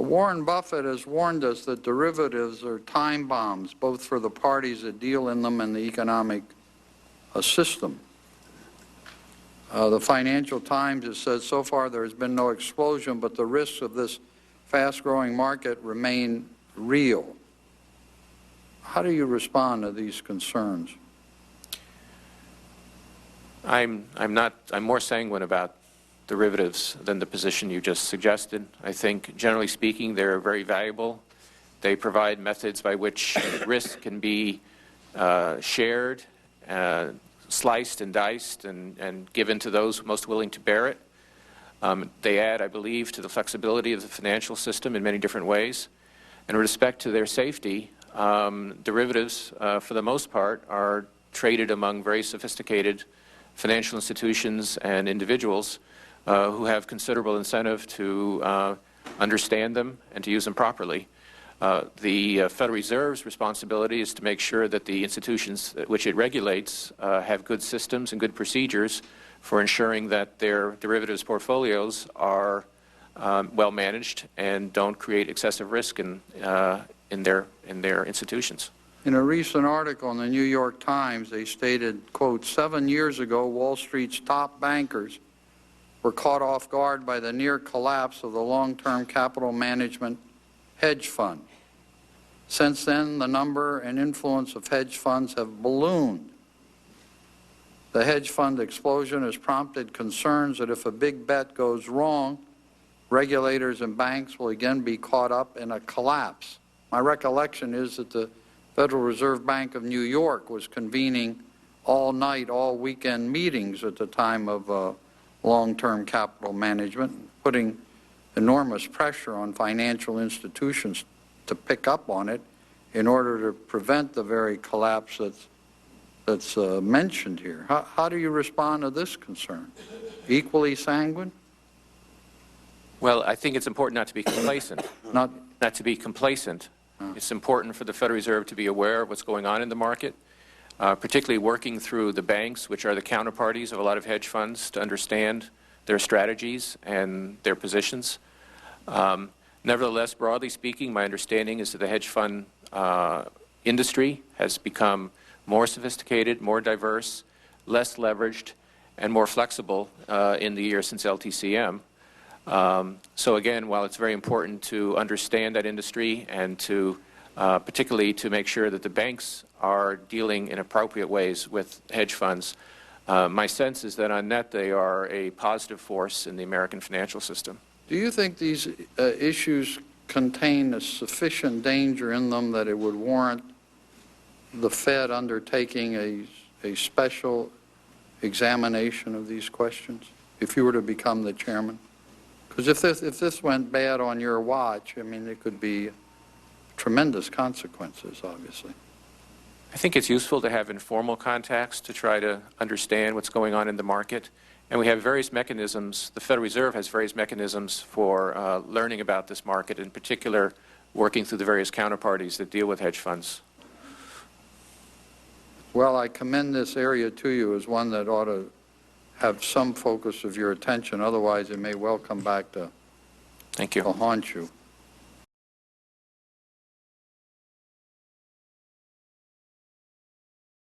Warren Buffett has warned us that derivatives are time bombs, both for the parties that deal in them and the economic system. The Financial Times has said so far there has been no explosion, but the risks of this fast-growing market remain real. How do you respond to these concerns? I'm more sanguine about derivatives than the position you just suggested. I think, generally speaking, they're very valuable. They provide methods by which risk can be shared, sliced and diced, and given to those most willing to bear it. They add, I believe, to the flexibility of the financial system in many different ways. And with respect to their safety, derivatives, for the most part, are traded among very sophisticated financial institutions and individuals who have considerable incentive to understand them and to use them properly. The Federal Reserve's responsibility is to make sure that the institutions which it regulates have good systems and good procedures for ensuring that their derivatives portfolios are well managed and don't create excessive risk in their institutions. In a recent article in the New York Times, they stated, quote, 7 years ago, Wall Street's top bankers were caught off guard by the near collapse of the long-term capital management hedge fund. Since then, the number and influence of hedge funds have ballooned. The hedge fund explosion has prompted concerns that if a big bet goes wrong, regulators and banks will again be caught up in a collapse. My recollection is that the Federal Reserve Bank of New York was convening all night, all weekend meetings at the time of long-term capital management, putting enormous pressure on financial institutions to pick up on it in order to prevent the very collapse that's mentioned here. How do you respond to this concern? Equally sanguine? Well, I think it's important not to be complacent. Not to be complacent. It's important for the Federal Reserve to be aware of what's going on in the market, particularly working through the banks, which are the counterparties of a lot of hedge funds, to understand their strategies and their positions. Nevertheless, broadly speaking, my understanding is that the hedge fund industry has become more sophisticated, more diverse, less leveraged, and more flexible in the years since LTCM. So again, while it's very important to understand that industry and to particularly to make sure that the banks are dealing in appropriate ways with hedge funds, my sense is that on net they are a positive force in the American financial system. Do you think these issues contain a sufficient danger in them that it would warrant the Fed undertaking a special examination of these questions if you were to become the chairman? Because if this went bad on your watch, I mean, it could be tremendous consequences, obviously. I think it's useful to have informal contacts to try to understand what's going on in the market. And we have various mechanisms. The Federal Reserve has various mechanisms for learning about this market, in particular working through the various counterparties that deal with hedge funds. Well, I commend this area to you as one that ought to have some focus of your attention. Otherwise, it may well come back to haunt you.